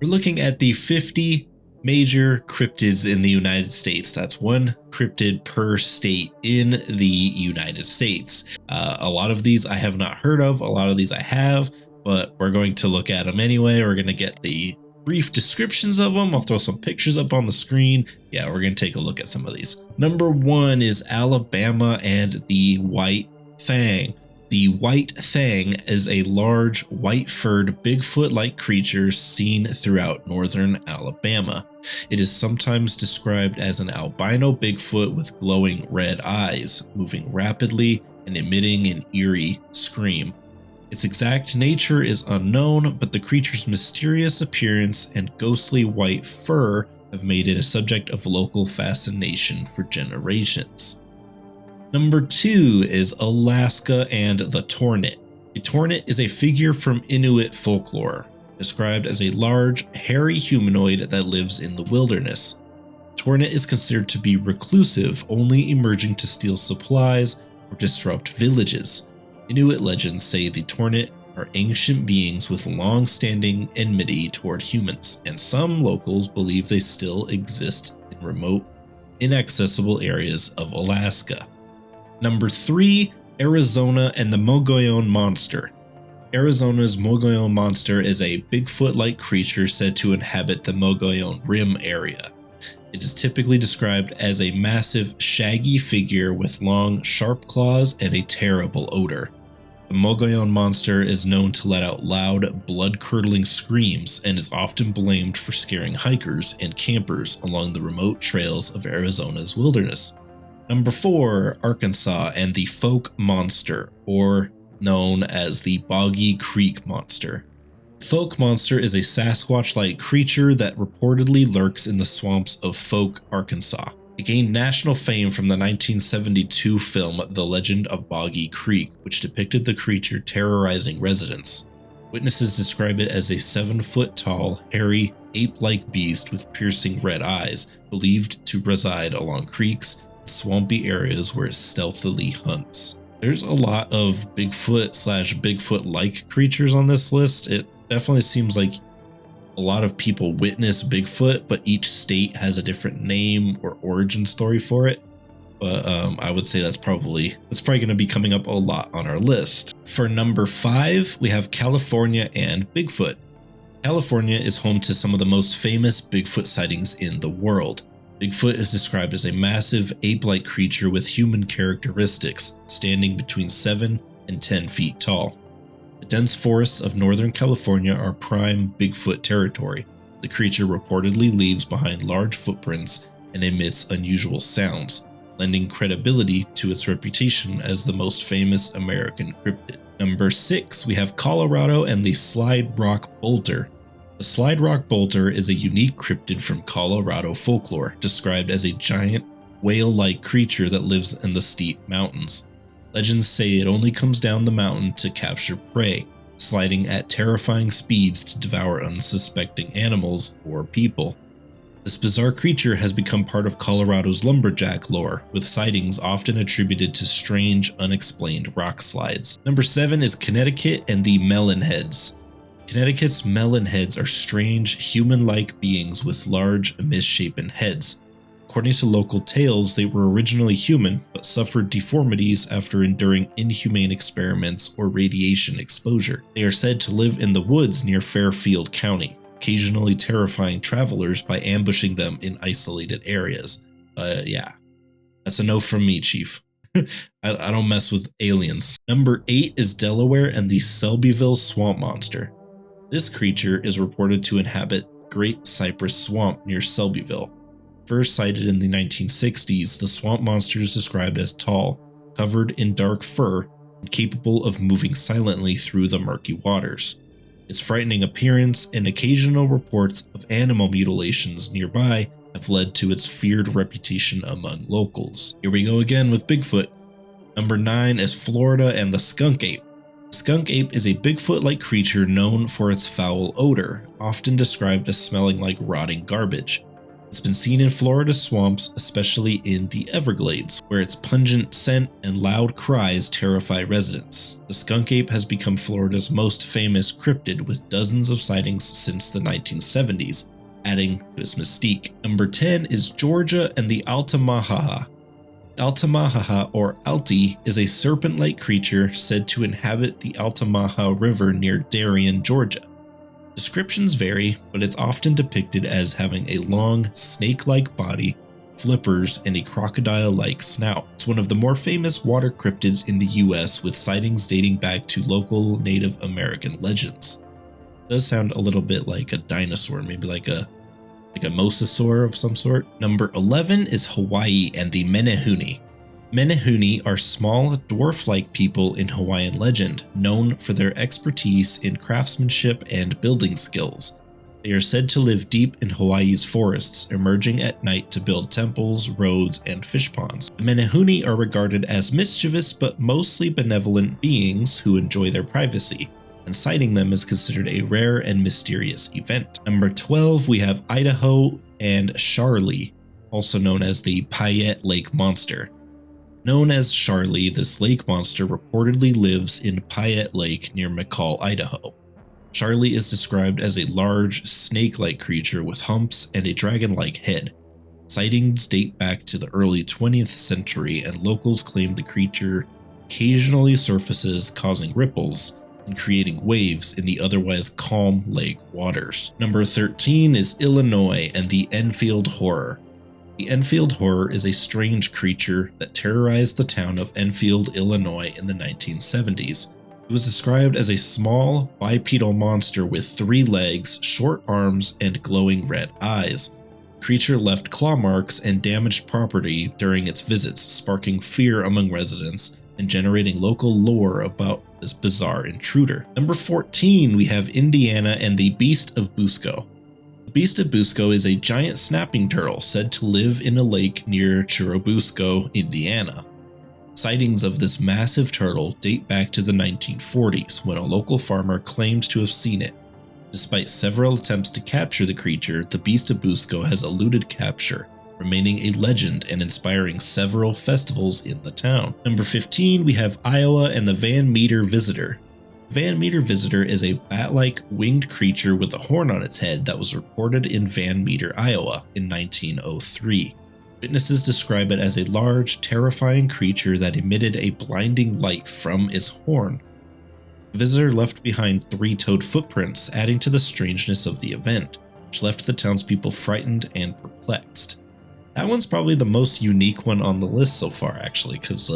We're looking at the 50 major cryptids in the United States. That's one cryptid per state in the United States. A lot of these I have not heard of, a lot of these I have, but we're going to look at them anyway. We're going to get the brief descriptions of them. I'll throw some pictures up on the screen. Yeah, we're going to take a look at some of these. Number 1 is Alabama and the White Fang. The White Fang is a large, white-furred, Bigfoot-like creature seen throughout northern Alabama. It is sometimes described as an albino Bigfoot with glowing red eyes, moving rapidly and emitting an eerie scream. Its exact nature is unknown, but the creature's mysterious appearance and ghostly white fur have made it a subject of local fascination for generations. Number 2 is Alaska and the Tornit. The Tornit is a figure from Inuit folklore, described as a large, hairy humanoid that lives in the wilderness. Tornit is considered to be reclusive, only emerging to steal supplies or disrupt villages. Inuit legends say the Tornit are ancient beings with long-standing enmity toward humans, and some locals believe they still exist in remote, inaccessible areas of Alaska. Number 3, Arizona and the Mogollon Monster. Arizona's Mogollon Monster is a Bigfoot-like creature said to inhabit the Mogollon Rim area. It is typically described as a massive, shaggy figure with long, sharp claws and a terrible odor. The Mogollon Monster is known to let out loud, blood-curdling screams and is often blamed for scaring hikers and campers along the remote trails of Arizona's wilderness. Number 4, Arkansas and the Folk Monster, or known as the Boggy Creek Monster. Folk Monster is a Sasquatch-like creature that reportedly lurks in the swamps of Folk, Arkansas. It gained national fame from the 1972 film The Legend of Boggy Creek, which depicted the creature terrorizing residents. Witnesses describe it as a 7-foot-tall, hairy, ape-like beast with piercing red eyes, believed to reside along creeks, swampy areas where it stealthily hunts. There's a lot of Bigfoot/Bigfoot-like creatures on this list. It definitely seems like a lot of people witness Bigfoot, but each state has a different name or origin story for it. But I would say that's probably going to be coming up a lot on our list. For number 5, we have California and Bigfoot. California is home to some of the most famous Bigfoot sightings in the world. Bigfoot is described as a massive, ape-like creature with human characteristics, standing between 7 and 10 feet tall. The dense forests of Northern California are prime Bigfoot territory. The creature reportedly leaves behind large footprints and emits unusual sounds, lending credibility to its reputation as the most famous American cryptid. Number 6, we have Colorado and the Slide Rock Boulder. The Slide Rock Boulder is a unique cryptid from Colorado folklore, described as a giant, whale-like creature that lives in the steep mountains. Legends say it only comes down the mountain to capture prey, sliding at terrifying speeds to devour unsuspecting animals or people. This bizarre creature has become part of Colorado's lumberjack lore, with sightings often attributed to strange, unexplained rock slides. Number 7 is Connecticut and the Melonheads. Connecticut's melonheads are strange, human-like beings with large, misshapen heads. According to local tales, they were originally human, but suffered deformities after enduring inhumane experiments or radiation exposure. They are said to live in the woods near Fairfield County, occasionally terrifying travelers by ambushing them in isolated areas. Yeah, that's a no from me, Chief. I don't mess with aliens. Number 8 is Delaware and the Selbyville Swamp Monster. This creature is reported to inhabit Great Cypress Swamp near Selbyville. First sighted in the 1960s, the swamp monster is described as tall, covered in dark fur, and capable of moving silently through the murky waters. Its frightening appearance and occasional reports of animal mutilations nearby have led to its feared reputation among locals. Here we go again with Bigfoot. Number 9 is Florida and the Skunk Ape. The skunk ape is a Bigfoot-like creature known for its foul odor, often described as smelling like rotting garbage. It's been seen in Florida swamps, especially in the Everglades, where its pungent scent and loud cries terrify residents. The skunk ape has become Florida's most famous cryptid with dozens of sightings since the 1970s, adding to its mystique. Number 10 is Georgia and the Altamaha. Altamaha, or Alti, is a serpent-like creature said to inhabit the Altamaha River near Darien, Georgia. Descriptions vary, but it's often depicted as having a long, snake-like body, flippers, and a crocodile-like snout. It's one of the more famous water cryptids in the US, with sightings dating back to local Native American legends. It does sound a little bit like a dinosaur, maybe like a mosasaur of some sort. Number 11 is Hawaii and the Menehune. Menehune are small, dwarf-like people in Hawaiian legend, known for their expertise in craftsmanship and building skills. They are said to live deep in Hawaii's forests, emerging at night to build temples, roads, and fish ponds. The Menehune are regarded as mischievous but mostly benevolent beings who enjoy their privacy, and sighting them is considered a rare and mysterious event. Number 12, we have Idaho and Charlie, also known as the Payette Lake Monster. Known as Charlie, this lake monster reportedly lives in Payette Lake near McCall, Idaho. Charlie is described as a large, snake-like creature with humps and a dragon-like head. Sightings date back to the early 20th century, and locals claim the creature occasionally surfaces, causing ripples and creating waves in the otherwise calm lake waters. Number 13 is Illinois and the Enfield Horror. The Enfield Horror is a strange creature that terrorized the town of Enfield, Illinois in the 1970s. It was described as a small, bipedal monster with 3 legs, short arms, and glowing red eyes. The creature left claw marks and damaged property during its visits, sparking fear among residents and generating local lore about this bizarre intruder. Number 14, we have Indiana and the Beast of Busco. The Beast of Busco is a giant snapping turtle said to live in a lake near Churubusco, Indiana. Sightings of this massive turtle date back to the 1940s, when a local farmer claimed to have seen it. Despite several attempts to capture the creature, the Beast of Busco has eluded capture, remaining a legend and inspiring several festivals in the town. Number 15, we have Iowa and the Van Meter Visitor. Van Meter Visitor is a bat-like winged creature with a horn on its head that was reported in Van Meter, Iowa in 1903. Witnesses describe it as a large, terrifying creature that emitted a blinding light from its horn. The visitor left behind 3-toed footprints, adding to the strangeness of the event, which left the townspeople frightened and perplexed. That one's probably the most unique one on the list so far, actually, because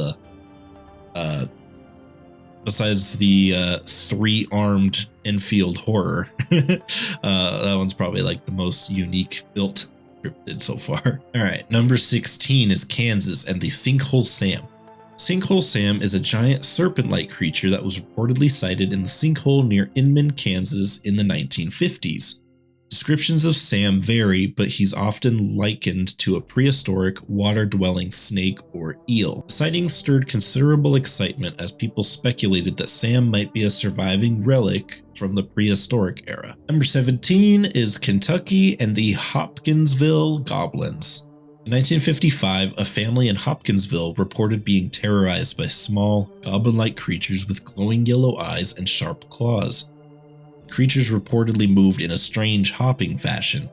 besides the 3-armed Enfield Horror, that one's probably like the most unique built cryptid so far. Alright, number 16 is Kansas and the Sinkhole Sam. Sinkhole Sam is a giant serpent-like creature that was reportedly sighted in the sinkhole near Inman, Kansas in the 1950s. Descriptions of Sam vary, but he's often likened to a prehistoric water-dwelling snake or eel. The sightings stirred considerable excitement as people speculated that Sam might be a surviving relic from the prehistoric era. Number 17 is Kentucky and the Hopkinsville Goblins. In 1955, a family in Hopkinsville reported being terrorized by small, goblin-like creatures with glowing yellow eyes and sharp claws. Creatures reportedly moved in a strange hopping fashion,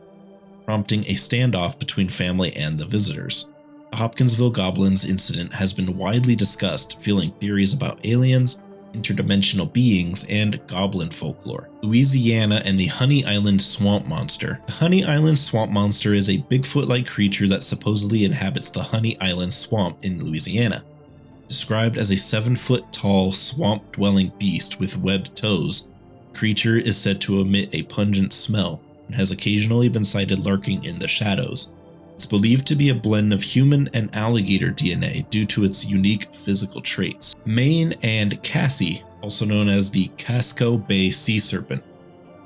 prompting a standoff between family and the visitors. The Hopkinsville Goblins incident has been widely discussed, fueling theories about aliens, interdimensional beings, and goblin folklore. Louisiana and the Honey Island Swamp Monster. The Honey Island Swamp Monster is a Bigfoot-like creature that supposedly inhabits the Honey Island Swamp in Louisiana. Described as a 7-foot-tall swamp-dwelling beast with webbed toes, the creature is said to emit a pungent smell and has occasionally been sighted lurking in the shadows. It's believed to be a blend of human and alligator DNA due to its unique physical traits. Maine and Cassie, also known as the Casco Bay Sea Serpent.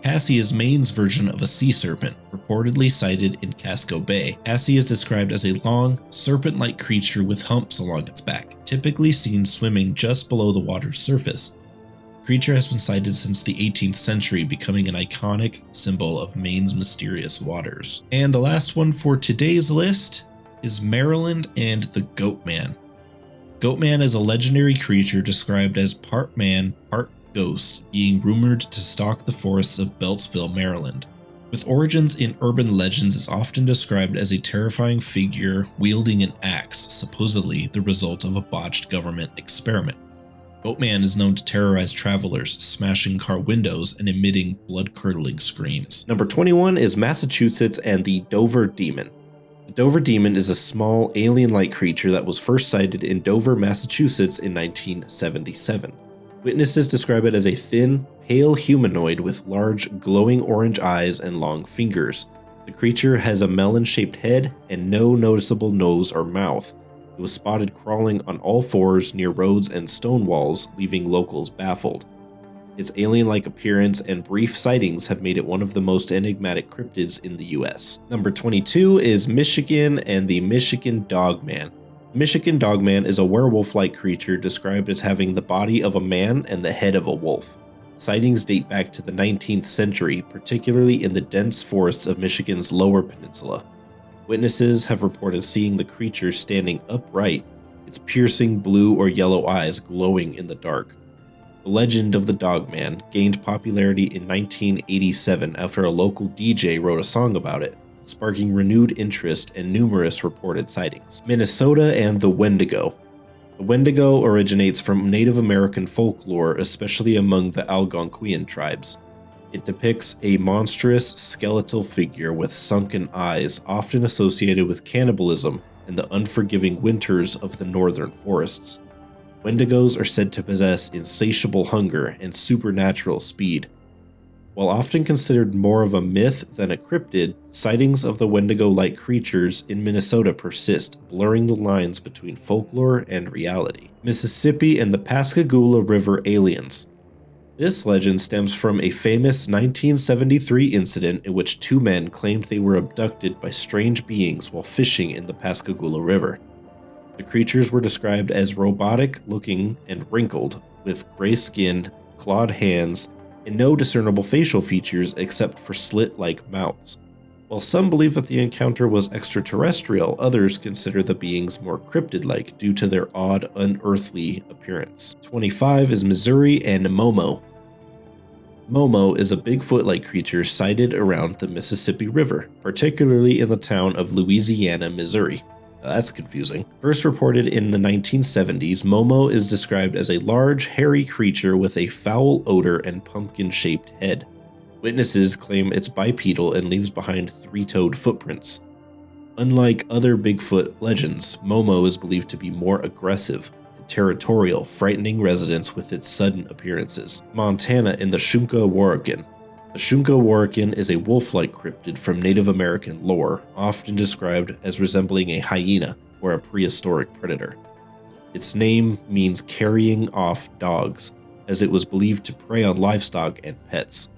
Cassie is Maine's version of a sea serpent, reportedly sighted in Casco Bay. Cassie is described as a long, serpent-like creature with humps along its back, typically seen swimming just below the water's surface. The creature has been sighted since the 18th century, becoming an iconic symbol of Maine's mysterious waters. And the last one for today's list is Maryland and the Goat Man. Goatman is a legendary creature described as part man, part ghost, being rumored to stalk the forests of Beltsville, Maryland. With origins in urban legends, is often described as a terrifying figure wielding an axe, supposedly the result of a botched government experiment. Goatman is known to terrorize travelers, smashing car windows and emitting blood-curdling screams. Number 21 is Massachusetts and the Dover Demon. The Dover Demon is a small, alien-like creature that was first sighted in Dover, Massachusetts in 1977. Witnesses describe it as a thin, pale humanoid with large, glowing orange eyes and long fingers. The creature has a melon-shaped head and no noticeable nose or mouth. It was spotted crawling on all fours near roads and stone walls, leaving locals baffled. Its alien-like appearance and brief sightings have made it one of the most enigmatic cryptids in the US. Number 22 is Michigan and the Michigan Dogman. The Michigan Dogman is a werewolf-like creature described as having the body of a man and the head of a wolf. Sightings date back to the 19th century, particularly in the dense forests of Michigan's Lower Peninsula. Witnesses have reported seeing the creature standing upright, its piercing blue or yellow eyes glowing in the dark. The legend of the Dogman gained popularity in 1987 after a local DJ wrote a song about it, sparking renewed interest and numerous reported sightings. Minnesota and the Wendigo. The Wendigo originates from Native American folklore, especially among the Algonquian tribes. It depicts a monstrous skeletal figure with sunken eyes, often associated with cannibalism and the unforgiving winters of the northern forests. Wendigos are said to possess insatiable hunger and supernatural speed. While often considered more of a myth than a cryptid, sightings of the Wendigo-like creatures in Minnesota persist, blurring the lines between folklore and reality. Mississippi and the Pascagoula River aliens. This legend stems from a famous 1973 incident in which two men claimed they were abducted by strange beings while fishing in the Pascagoula River. The creatures were described as robotic-looking and wrinkled, with gray skin, clawed hands, and no discernible facial features except for slit-like mouths. While some believe that the encounter was extraterrestrial, others consider the beings more cryptid-like due to their odd, unearthly appearance. 25 is Missouri and Momo. Momo is a Bigfoot-like creature sighted around the Mississippi River, particularly in the town of Louisiana, Missouri. That's confusing. First reported in the 1970s, Momo is described as a large, hairy creature with a foul odor and pumpkin-shaped head. Witnesses claim it's bipedal and leaves behind three-toed footprints. Unlike other Bigfoot legends, Momo is believed to be more aggressive and territorial, frightening residents with its sudden appearances. Montana and the Shunka Warikin. The Shunka Warikin is a wolf-like cryptid from Native American lore, often described as resembling a hyena or a prehistoric predator. Its name means carrying off dogs, as it was believed to prey on livestock and pets.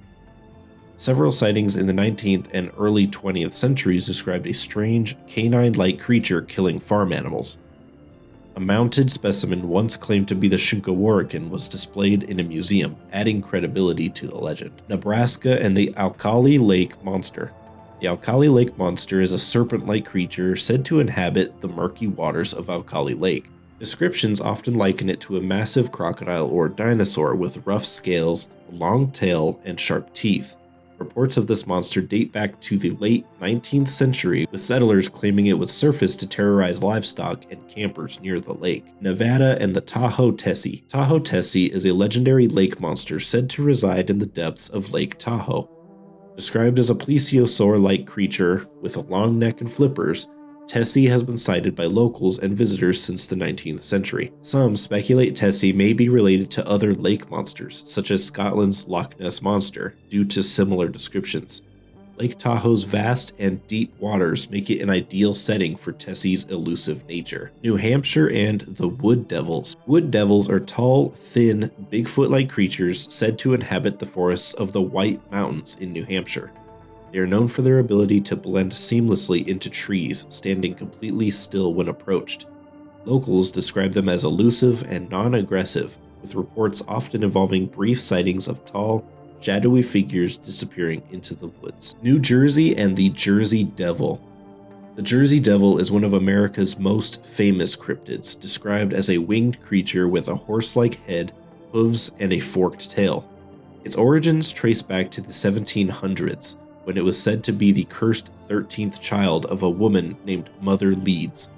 Several sightings in the 19th and early 20th centuries described a strange, canine-like creature killing farm animals. A mounted specimen once claimed to be the Shunka Warikin was displayed in a museum, adding credibility to the legend. Nebraska and the Alkali Lake Monster. The Alkali Lake Monster is a serpent-like creature said to inhabit the murky waters of Alkali Lake. Descriptions often liken it to a massive crocodile or dinosaur with rough scales, a long tail, and sharp teeth. Reports of this monster date back to the late 19th century, with settlers claiming it would surface to terrorize livestock and campers near the lake. Nevada and the Tahoe Tessie. Tahoe Tessie is a legendary lake monster said to reside in the depths of Lake Tahoe. Described as a plesiosaur-like creature with a long neck and flippers, Tessie has been sighted by locals and visitors since the 19th century. Some speculate Tessie may be related to other lake monsters, such as Scotland's Loch Ness Monster, due to similar descriptions. Lake Tahoe's vast and deep waters make it an ideal setting for Tessie's elusive nature. New Hampshire and the Wood Devils. Wood Devils are tall, thin, Bigfoot-like creatures said to inhabit the forests of the White Mountains in New Hampshire. They are known for their ability to blend seamlessly into trees, standing completely still when approached. Locals describe them as elusive and non-aggressive, with reports often involving brief sightings of tall, shadowy figures disappearing into the woods. New Jersey and the Jersey Devil. The Jersey Devil is one of America's most famous cryptids, described as a winged creature with a horse-like head, hooves, and a forked tail. Its origins trace back to the 1700s, when it was said to be the cursed 13th child of a woman named Mother Leeds.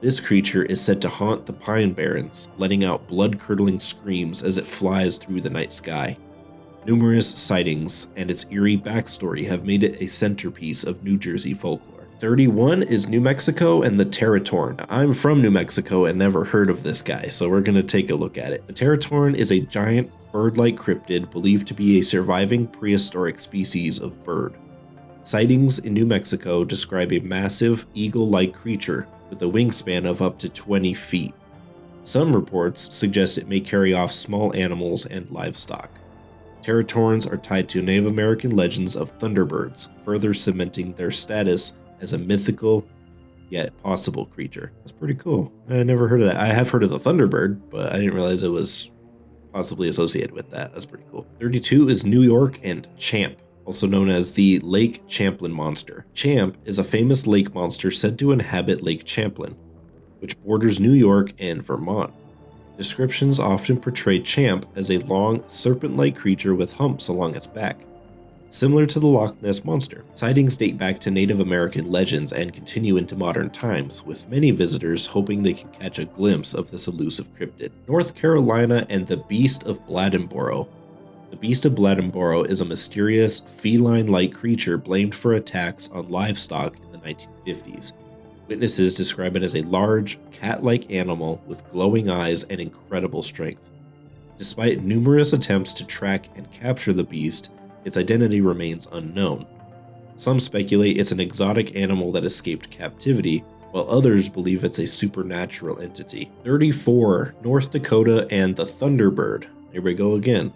This creature is said to haunt the Pine Barrens, letting out blood-curdling screams as it flies through the night sky. Numerous sightings and its eerie backstory have made it a centerpiece of New Jersey folklore. 31 is New Mexico and the Territorn. I'm from New Mexico and never heard of this guy, so we're going to take a look at it. The Territorn is a giant bird-like cryptid believed to be a surviving prehistoric species of bird. Sightings in New Mexico describe a massive eagle-like creature with a wingspan of up to 20 feet. Some reports suggest it may carry off small animals and livestock. Territorns are tied to Native American legends of thunderbirds, further cementing their status as a mythical yet possible creature. That's pretty cool. I never heard of that. I have heard of the thunderbird, but I didn't realize it was possibly associated with that. That's pretty cool. 32 is New York and Champ, also known as the Lake Champlain monster. Champ is a famous lake monster said to inhabit Lake Champlain, which borders New York and Vermont. Descriptions often portray Champ as a long, serpent-like creature with humps along its back, similar to the Loch Ness Monster. Sightings date back to Native American legends and continue into modern times, with many visitors hoping they can catch a glimpse of this elusive cryptid. North Carolina and the Beast of Bladdenboro. The Beast of Bladdenboro is a mysterious, feline-like creature blamed for attacks on livestock in the 1950s. Witnesses describe it as a large, cat-like animal with glowing eyes and incredible strength. Despite numerous attempts to track and capture the beast, its identity remains unknown. Some speculate it's an exotic animal that escaped captivity, while others believe it's a supernatural entity. 34, North Dakota and the Thunderbird. Here we go again.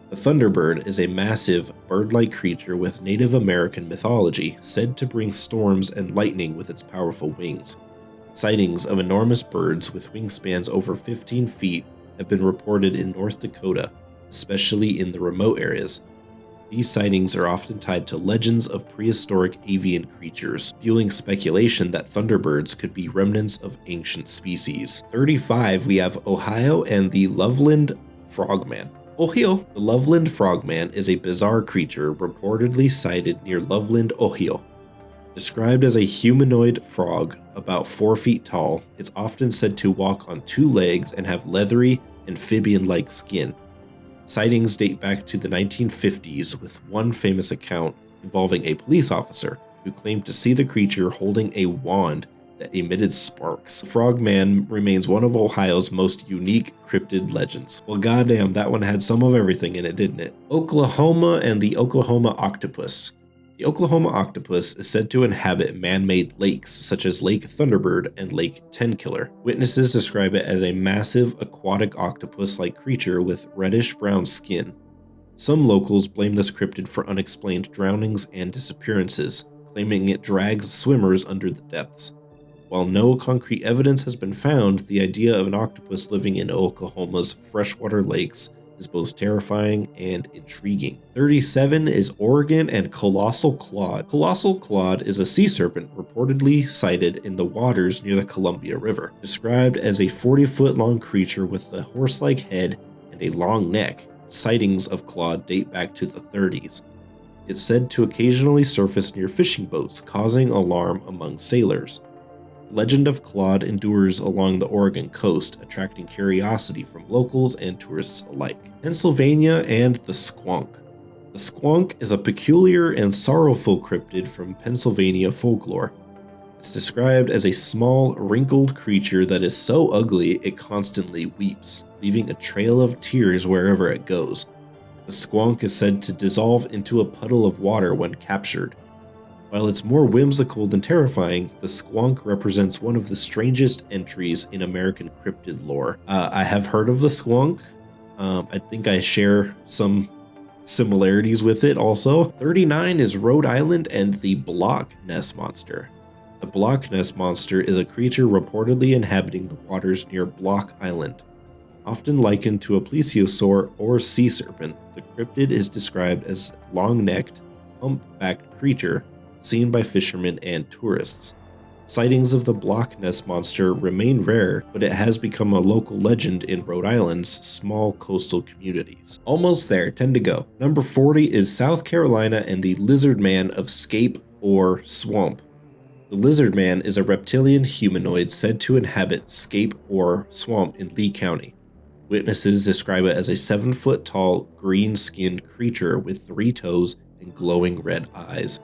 The Thunderbird is a massive, bird-like creature with Native American mythology, said to bring storms and lightning with its powerful wings. Sightings of enormous birds with wingspans over 15 feet have been reported in North Dakota, especially in the remote areas. These sightings are often tied to legends of prehistoric avian creatures, fueling speculation that thunderbirds could be remnants of ancient species. 35, we have Ohio and the Loveland Frogman. Ohio. The Loveland Frogman is a bizarre creature reportedly sighted near Loveland, Ohio. Described as a humanoid frog about 4 feet tall, it's often said to walk on 2 legs and have leathery, amphibian-like skin. Sightings date back to the 1950s, with one famous account involving a police officer who claimed to see the creature holding a wand that emitted sparks. The Frogman remains one of Ohio's most unique cryptid legends. Well, goddamn, that one had some of everything in it, didn't it? Oklahoma and the Oklahoma Octopus. The Oklahoma octopus is said to inhabit man-made lakes such as Lake Thunderbird and Lake Tenkiller. Witnesses describe it as a massive aquatic octopus-like creature with reddish-brown skin. Some locals blame this cryptid for unexplained drownings and disappearances, claiming it drags swimmers under the depths. While no concrete evidence has been found, the idea of an octopus living in Oklahoma's freshwater lakes is both terrifying and intriguing. 37 is Oregon and Colossal Clawd. Colossal Clawd is a sea serpent reportedly sighted in the waters near the Columbia River. Described as a 40-foot-long creature with a horse-like head and a long neck, sightings of Clawd date back to the 30s. It's said to occasionally surface near fishing boats, causing alarm among sailors. Legend of Clawd endures along the Oregon coast, attracting curiosity from locals and tourists alike. Pennsylvania and the Squonk. The Squonk is a peculiar and sorrowful cryptid from Pennsylvania folklore. It's described as a small, wrinkled creature that is so ugly it constantly weeps, leaving a trail of tears wherever it goes. The Squonk is said to dissolve into a puddle of water when captured. While it's more whimsical than terrifying, the Squonk represents one of the strangest entries in American cryptid lore. I have heard of the Squonk. I think I share some similarities with it also. 39 is Rhode Island and the Block Ness Monster. The Block Ness Monster is a creature reportedly inhabiting the waters near Block Island. Often likened to a plesiosaur or sea serpent, the cryptid is described as long-necked, hump-backed creature seen by fishermen and tourists. Sightings of the Loch Ness Monster remain rare, but it has become a local legend in Rhode Island's small coastal communities. Almost there, 10 to go. Number 40 is South Carolina and the Lizard Man of Scape or Swamp. The Lizard Man is a reptilian humanoid said to inhabit Scape or Swamp in Lee County. Witnesses describe it as a 7-foot-tall, green-skinned creature with 3 toes and glowing red eyes.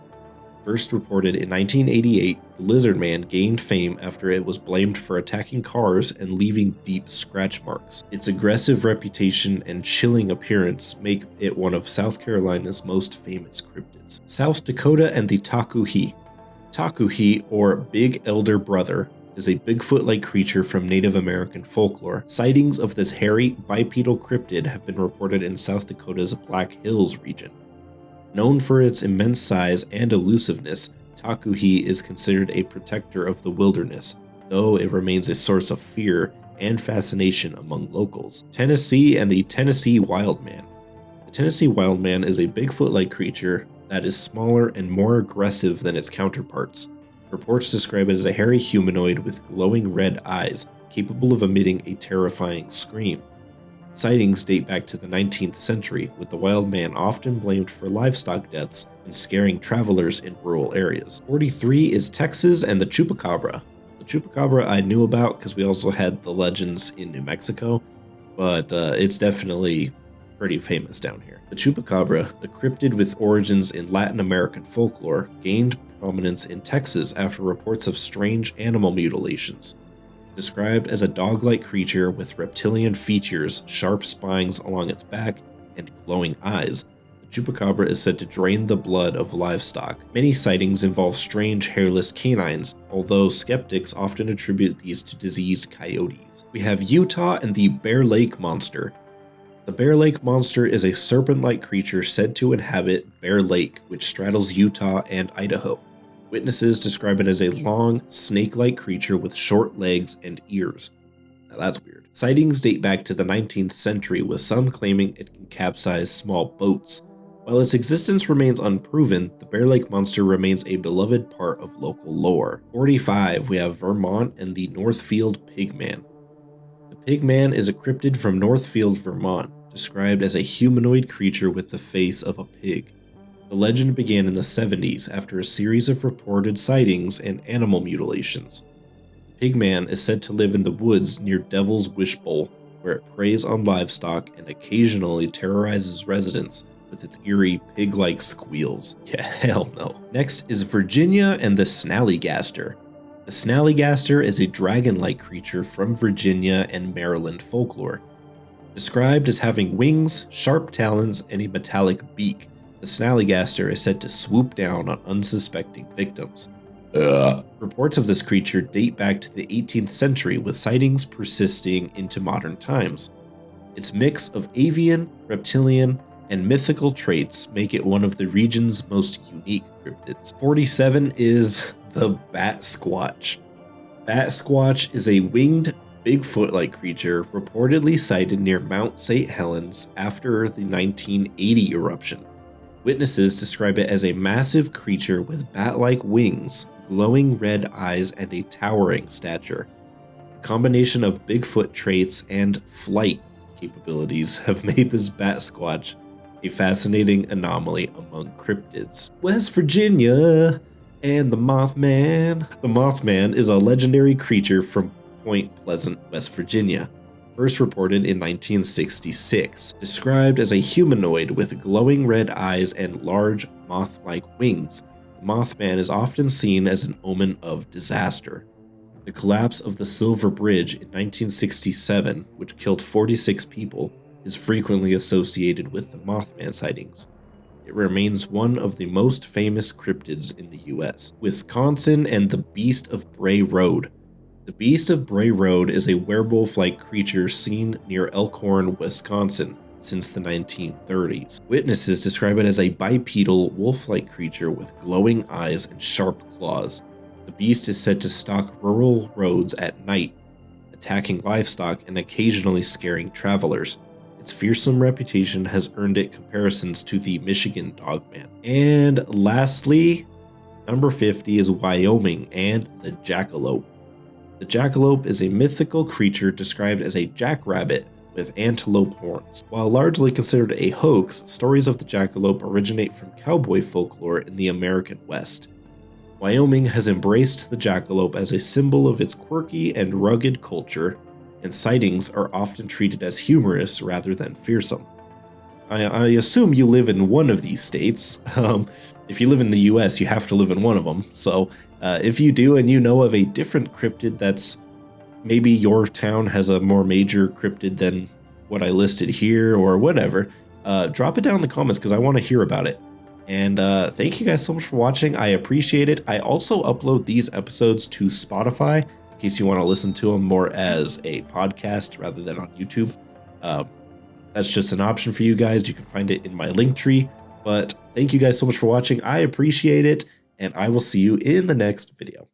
First reported in 1988, the Lizard Man gained fame after it was blamed for attacking cars and leaving deep scratch marks. Its aggressive reputation and chilling appearance make it one of South Carolina's most famous cryptids. South Dakota and the Takuhi. Takuhi, or Big Elder Brother, is a Bigfoot-like creature from Native American folklore. Sightings of this hairy, bipedal cryptid have been reported in South Dakota's Black Hills region. Known for its immense size and elusiveness, Takuhi is considered a protector of the wilderness, though it remains a source of fear and fascination among locals. Tennessee and the Tennessee Wildman. The Tennessee Wildman is a Bigfoot-like creature that is smaller and more aggressive than its counterparts. Reports describe it as a hairy humanoid with glowing red eyes, capable of emitting a terrifying scream. Sightings date back to the 19th century, with the wild man often blamed for livestock deaths and scaring travelers in rural areas. 43 is Texas and the Chupacabra. The Chupacabra I knew about because we also had the legends in New Mexico, but it's definitely pretty famous down here. The Chupacabra, a cryptid with origins in Latin American folklore, gained prominence in Texas after reports of strange animal mutilations. Described as a dog-like creature with reptilian features, sharp spines along its back, and glowing eyes, the Chupacabra is said to drain the blood of livestock. Many sightings involve strange hairless canines, although skeptics often attribute these to diseased coyotes. We have Utah and the Bear Lake Monster. The Bear Lake Monster is a serpent-like creature said to inhabit Bear Lake, which straddles Utah and Idaho. Witnesses describe it as a long, snake-like creature with short legs and ears. Now that's weird. Sightings date back to the 19th century, with some claiming it can capsize small boats. While its existence remains unproven, the Bear Lake Monster remains a beloved part of local lore. 45, we have Vermont and the Northfield Pigman. The Pigman is a cryptid from Northfield, Vermont, described as a humanoid creature with the face of a pig. The legend began in the 70s after a series of reported sightings and animal mutilations. The Pigman is said to live in the woods near Devil's Wishbowl, where it preys on livestock and occasionally terrorizes residents with its eerie pig-like squeals. Yeah, hell no. Next is Virginia and the Snallygaster. The Snallygaster is a dragon-like creature from Virginia and Maryland folklore. Described as having wings, sharp talons, and a metallic beak, the Snallygaster is said to swoop down on unsuspecting victims. Reports of this creature date back to the 18th century, with sightings persisting into modern times. Its mix of avian, reptilian, and mythical traits make it one of the region's most unique cryptids. 47 is the Bat Squatch. Bat Squatch is a winged, Bigfoot-like creature reportedly sighted near Mount St. Helens after the 1980 eruption. Witnesses describe it as a massive creature with bat-like wings, glowing red eyes, and a towering stature. A combination of Bigfoot traits and flight capabilities have made this Bat Squatch a fascinating anomaly among cryptids. West Virginia and the Mothman. The Mothman is a legendary creature from Point Pleasant, West Virginia. First reported in 1966, described as a humanoid with glowing red eyes and large moth-like wings. The Mothman is often seen as an omen of disaster. The collapse of the Silver Bridge in 1967, which killed 46 people, is frequently associated with the Mothman sightings. It remains one of the most famous cryptids in the US. Wisconsin and the Beast of Bray Road. The Beast of Bray Road is a werewolf-like creature seen near Elkhorn, Wisconsin since the 1930s. Witnesses describe it as a bipedal, wolf-like creature with glowing eyes and sharp claws. The beast is said to stalk rural roads at night, attacking livestock and occasionally scaring travelers. Its fearsome reputation has earned it comparisons to the Michigan Dogman. And lastly, Number 50 is Wyoming and the jackalope. The jackalope is a mythical creature described as a jackrabbit with antelope horns. While largely considered a hoax, stories of the jackalope originate from cowboy folklore in the American West. Wyoming has embraced the jackalope as a symbol of its quirky and rugged culture, and sightings are often treated as humorous rather than fearsome. I assume you live in one of these states. If you live in the US, you have to live in one of them. So if you do and you know of a different cryptid that's maybe your town has a more major cryptid than what I listed here or whatever, drop it down in the comments because I want to hear about it. And thank you guys so much for watching. I appreciate it. I also upload these episodes to Spotify in case you want to listen to them more as a podcast rather than on YouTube. That's just an option for you guys. You can find it in my link tree. But thank you guys so much for watching. I appreciate it, and I will see you in the next video.